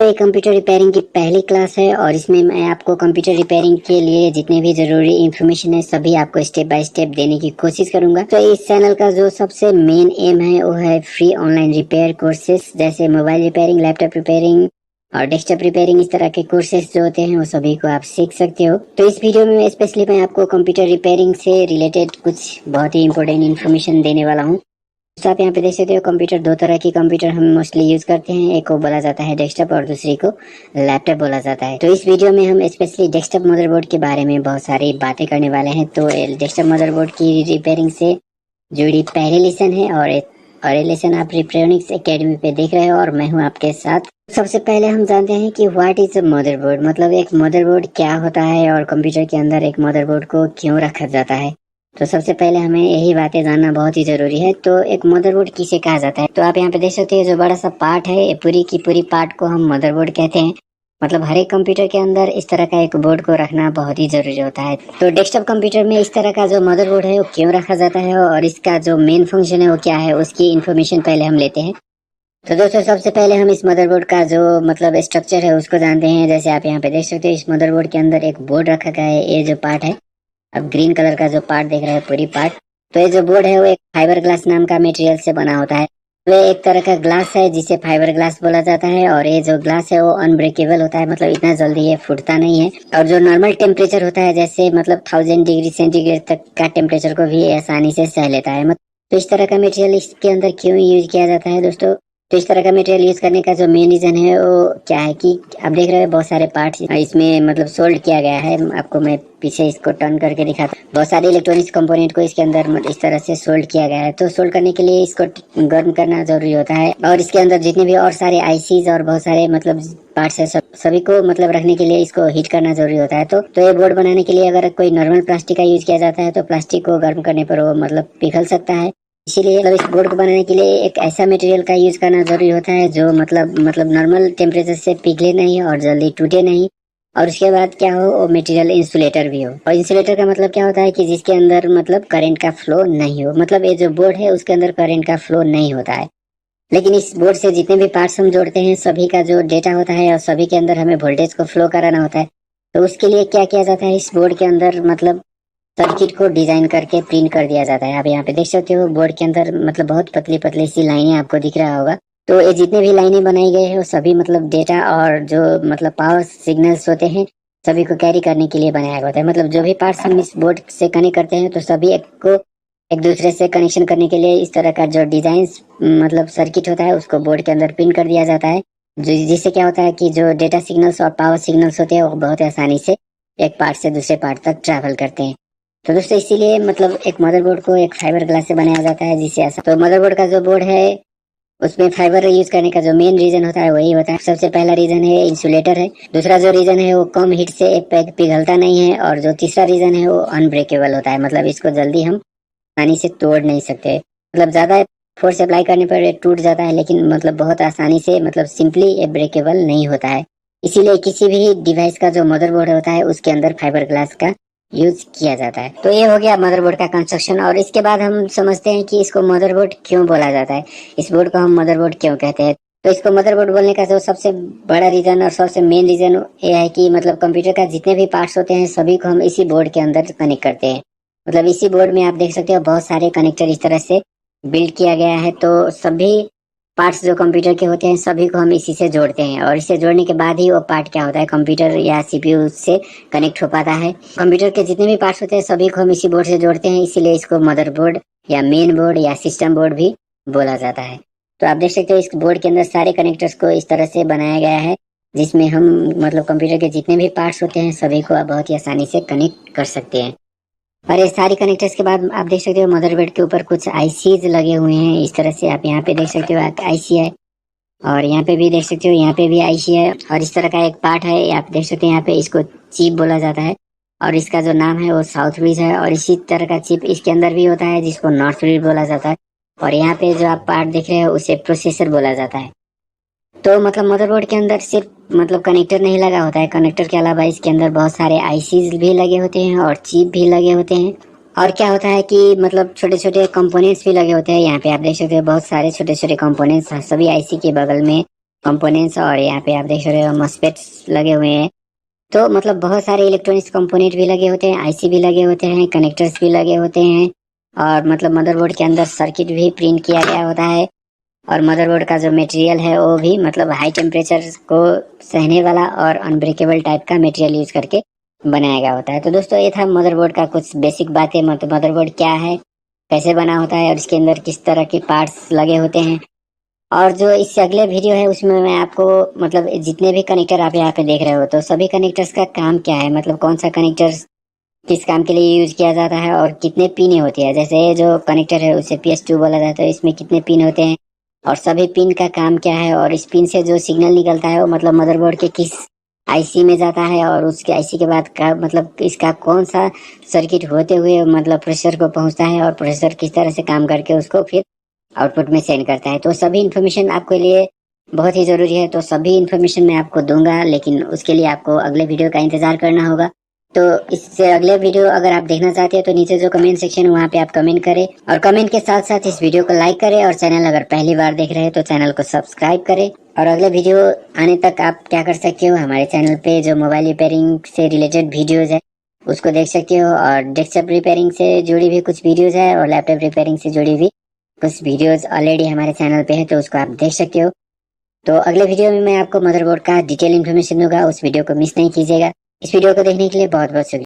ये computer repairing की पहली क्लास है और इसमें मैं आपको कंप्यूटर रिपेयरिंग के लिए जितने भी जरूरी इंफॉर्मेशन है सभी आपको स्टेप बाय स्टेप देने की कोशिश करूंगा। तो इस चैनल का जो सबसे मेन एम है वो है फ्री ऑनलाइन रिपेयर कोर्सेज, जैसे मोबाइल रिपेयरिंग, लैपटॉप रिपेयरिंग और डेस्कटॉप रिपेयरिंग। इस तरह के कोर्सेज जो होते हैं वो सभी को आप सीख सकते हो। तो इस वीडियो में स्पेशली मैं आपको कंप्यूटर रिपेयरिंग से रिलेटेड कुछ बहुत ही इंपॉर्टेंट इन्फॉर्मेशन देने वाला हूँ। तो आप यहाँ पे देख सकते हो कंप्यूटर, दो तरह की कंप्यूटर हम मोस्टली यूज करते हैं। एक को बोला जाता है डेस्कटॉप और दूसरी को लैपटॉप बोला जाता है। तो इस वीडियो में हम स्पेशली डेस्कटॉप मदरबोर्ड के बारे में बहुत सारी बातें करने वाले हैं। तो डेस्कटॉप मदरबोर्ड की रिपेयरिंग से जुड़ी पहली लेसन है और ये लेसन आप रिपेयरिंग्स एकेडमी पे देख रहे हो और मैं हूँ आपके साथ। सबसे पहले हम जानते हैं कि व्हाट इज अ मदरबोर्ड, मतलब एक मदरबोर्ड क्या होता है और कंप्यूटर के अंदर एक मदरबोर्ड को क्यों रखा जाता है। तो सबसे पहले हमें यही बातें जानना बहुत ही जरूरी है। तो एक मदरबोर्ड किसे कहा जाता है, तो आप यहाँ पे देख सकते हैं जो बड़ा सा पार्ट है, ये पूरी की पूरी पार्ट को हम मदरबोर्ड कहते हैं। मतलब हर एक कंप्यूटर के अंदर इस तरह का एक बोर्ड को रखना बहुत ही जरूरी होता है। तो डेस्कटॉप कंप्यूटर में इस तरह का जो मदरबोर्ड है वो क्यों रखा जाता है और इसका जो मेन फंक्शन है वो क्या है, उसकी इन्फॉर्मेशन पहले हम लेते हैं। तो दोस्तों सबसे पहले हम इस मदरबोर्ड का जो मतलब स्ट्रक्चर है उसको जानते हैं। जैसे आप यहाँ पे देख सकते हो इस मदरबोर्ड के अंदर एक बोर्ड रखा गया है। ये जो पार्ट है, अब ग्रीन कलर का जो पार्ट देख रहे हैं पूरी पार्ट, तो ये जो बोर्ड है वो एक फाइबर ग्लास नाम का मटेरियल से बना होता है। तो ये एक तरह का ग्लास है जिसे फाइबर ग्लास बोला जाता है और ये जो ग्लास है वो अनब्रेकेबल होता है, मतलब इतना जल्दी ये फूटता नहीं है। और जो नॉर्मल टेम्परेचर होता है जैसे मतलब 1000 डिग्री सेंटीग्रेड तक का टेम्परेचर को भी आसानी से सह लेता है। मतलब तो इस तरह का मटेरियल इसके अंदर क्यों यूज किया जाता है दोस्तों, तो इस तरह का मटेरियल यूज करने का जो मेन रीजन है वो क्या है कि आप देख रहे हो बहुत सारे पार्ट्स इसमें मतलब सोल्ड किया गया है। आपको मैं पीछे इसको टर्न करके दिखाता हूँ। बहुत सारे इलेक्ट्रॉनिक्स कंपोनेंट को इसके अंदर इस तरह से सोल्ड किया गया है। तो सोल्ड करने के लिए इसको गर्म करना जरूरी होता है और इसके अंदर जितने भी और सारे आईसीज और बहुत सारे मतलब पार्ट्स है सभी को मतलब रखने के लिए इसको हीट करना जरूरी होता है। तो ये बोर्ड बनाने के लिए अगर कोई नॉर्मल प्लास्टिक का यूज किया जाता है तो प्लास्टिक को गर्म करने पर वो मतलब पिघल सकता है। इसीलिए मतलब इस बोर्ड को बनाने के लिए एक ऐसा मटेरियल का यूज करना जरूरी होता है जो मतलब नॉर्मल टेम्परेचर से पिघले नहीं और जल्दी टूटे नहीं। और उसके बाद क्या हो, वो मटेरियल इंसुलेटर भी हो। और इंसुलेटर का मतलब क्या होता है कि जिसके अंदर मतलब करंट का फ्लो नहीं हो, मतलब ये जो बोर्ड है उसके अंदर करंट का फ्लो नहीं होता है। लेकिन इस बोर्ड से जितने भी पार्ट्स हम जोड़ते हैं सभी का जो डेटा होता है और सभी के अंदर हमें वोल्टेज को फ्लो कराना होता है। तो उसके लिए क्या किया जाता है, इस बोर्ड के अंदर मतलब सर्किट को डिजाइन करके प्रिंट कर दिया जाता है। आप यहाँ पे देख सकते हो बोर्ड के अंदर मतलब बहुत पतली पतली सी लाइनें आपको दिख रहा होगा। तो ये जितने भी लाइनें बनाई गई है वो सभी मतलब डेटा और जो मतलब पावर सिग्नल्स होते हैं सभी को कैरी करने के लिए बनाया गया होता है। मतलब जो भी पार्ट्स हम इस बोर्ड से कनेक्ट करते हैं तो सभी एक को एक दूसरे से कनेक्शन करने के लिए इस तरह का जो डिजाइन मतलब सर्किट होता है उसको बोर्ड के अंदर प्रिंट कर दिया जाता है। जिससे क्या होता है कि जो डेटा सिग्नल्स और पावर सिग्नल्स होते हैं वो बहुत आसानी से एक पार्ट से दूसरे पार्ट तक ट्रैवल करते हैं। तो दोस्तों इसीलिए मतलब एक मदरबोर्ड को एक फाइबर ग्लास से बनाया जाता है जिससे ऐसा। तो मदरबोर्ड का जो बोर्ड है उसमें फाइबर यूज करने का जो मेन रीजन होता है वही होता है। सबसे पहला रीजन है इंसुलेटर है, दूसरा जो रीजन है वो कम हीट से पिघलता नहीं है और जो तीसरा रीजन है वो अनब्रेकेबल होता है, मतलब इसको जल्दी हम आसानी से तोड़ नहीं सकते। मतलब ज्यादा फोर्स अप्लाई करने पर ये टूट जाता है लेकिन मतलब बहुत आसानी से मतलब सिंपली ये ब्रेकेबल नहीं होता है। इसीलिए किसी भी डिवाइस का जो मदरबोर्ड होता है उसके अंदर फाइबर ग्लास का यूज किया जाता है। तो ये हो गया मदरबोर्ड का कंस्ट्रक्शन और इसके बाद हम समझते हैं कि इसको मदरबोर्ड क्यों बोला जाता है, इस बोर्ड को हम मदरबोर्ड क्यों कहते हैं। तो इसको मदरबोर्ड बोलने का जो सबसे बड़ा रीजन और सबसे मेन रीजन ये है कि मतलब कंप्यूटर का जितने भी पार्ट्स होते हैं सभी को हम इसी बोर्ड के अंदर कनेक्ट करते हैं। मतलब इसी बोर्ड में आप देख सकते हो बहुत सारे कनेक्टर इस तरह से बिल्ड किया गया है। तो सभी पार्ट्स जो कंप्यूटर के होते हैं सभी को हम इसी से जोड़ते हैं और इसे जोड़ने के बाद ही वो पार्ट क्या होता है कंप्यूटर या सीपीयू से कनेक्ट हो पाता है। कंप्यूटर के जितने भी पार्ट्स होते हैं सभी को हम इसी बोर्ड से जोड़ते हैं, इसीलिए इसको मदरबोर्ड या मेन बोर्ड या सिस्टम बोर्ड भी बोला जाता है। तो आप देख सकते हो इस बोर्ड के अंदर सारे कनेक्टर्स को इस तरह से बनाया गया है जिसमें हम मतलब कंप्यूटर के जितने भी पार्ट्स होते हैं सभी को आप बहुत ही आसानी से कनेक्ट कर सकते हैं। और ये सारी कनेक्टर्स के बाद आप देख सकते हो मदरबोर्ड के ऊपर कुछ आईसीज लगे हुए हैं इस तरह से। आप यहाँ पे देख सकते हो आईसी है और यहाँ पे भी देख सकते हो यहाँ पे भी आईसी है और इस तरह का एक पार्ट है आप देख सकते हैं यहाँ पे, इसको चिप बोला जाता है और इसका जो नाम है वो साउथ ब्रिज है। और इसी तरह का चिप इसके अंदर भी होता है जिसको नॉर्थ ब्रिज बोला जाता है। और यहाँ पे जो आप पार्ट देख रहे हो उसे प्रोसेसर बोला जाता है। तो मतलब मदरबोर्ड के अंदर सिर्फ मतलब कनेक्टर नहीं लगा होता है, कनेक्टर के अलावा इसके अंदर बहुत सारे आईसीज भी लगे होते हैं और चिप भी लगे होते हैं। और क्या होता है कि मतलब छोटे छोटे कंपोनेंट्स भी लगे होते हैं। यहाँ पे आप देख सकते हैं बहुत सारे छोटे छोटे कंपोनेंट्स सभी आईसी के बगल में कंपोनेंट्स, और यहाँ पे आप देख रहे हो मॉस्फेट्स लगे हुए हैं। तो मतलब बहुत सारे इलेक्ट्रॉनिक्स कंपोनेंट भी लगे होते हैं, आईसी भी लगे होते हैं, कनेक्टर्स भी लगे होते हैं, और मतलब मदरबोर्ड के अंदर सर्किट भी प्रिंट किया गया होता है। और मदरबोर्ड का जो मटेरियल है वो भी मतलब हाई टेम्परेचर को सहने वाला और अनब्रेकेबल टाइप का मटेरियल यूज करके बनाया गया होता है। तो दोस्तों ये था मदरबोर्ड का कुछ बेसिक बातें, मतलब मदरबोर्ड क्या है, कैसे बना होता है, और इसके अंदर किस तरह के पार्ट्स लगे होते हैं। और जो इससे अगले वीडियो है उसमें मैं आपको मतलब जितने भी कनेक्टर आप यहाँ पे देख रहे हो, तो सभी कनेक्टर्स का काम क्या है, मतलब कौन सा कनेक्टर किस काम के लिए यूज किया जाता है और कितने पिन होती है। जैसे ये जो कनेक्टर है उसे PS2 बोला जाता है, इसमें कितने पिन होते हैं और सभी पिन का काम क्या है, और इस पिन से जो सिग्नल निकलता है वो मतलब मदरबोर्ड के किस आईसी में जाता है, और उसके आईसी के बाद का मतलब इसका कौन सा सर्किट होते हुए मतलब प्रोसेसर को पहुंचता है, और प्रोसेसर किस तरह से काम करके उसको फिर आउटपुट में सेंड करता है। तो सभी इन्फॉर्मेशन आपके लिए बहुत ही जरूरी है, तो सभी इन्फॉर्मेशन मैं आपको दूंगा, लेकिन उसके लिए आपको अगले वीडियो का इंतजार करना होगा। तो इससे अगले वीडियो अगर आप देखना चाहते हैं तो नीचे जो कमेंट सेक्शन है वहाँ पे आप कमेंट करें, और कमेंट के साथ साथ इस वीडियो को लाइक करें, और चैनल अगर पहली बार देख रहे हैं तो चैनल को सब्सक्राइब करें। और अगले वीडियो आने तक आप क्या कर सकते हो, हमारे चैनल पे जो मोबाइल रिपेयरिंग से रिलेटेड वीडियोज है उसको देख सकते हो, और डेस्कटॉप रिपेयरिंग से जुड़ी भी कुछ वीडियोज है, और लैपटॉप रिपेयरिंग से जुड़ी भी कुछ वीडियोज ऑलरेडी हमारे चैनल पे है, तो उसको आप देख सकते हो। तो अगले वीडियो में मैं आपको मदरबोर्ड का डिटेल इन्फॉर्मेशन दूंगा, उस वीडियो को मिस नहीं कीजिएगा। इस वीडियो को देखने के लिए बहुत बहुत शुक्रिया।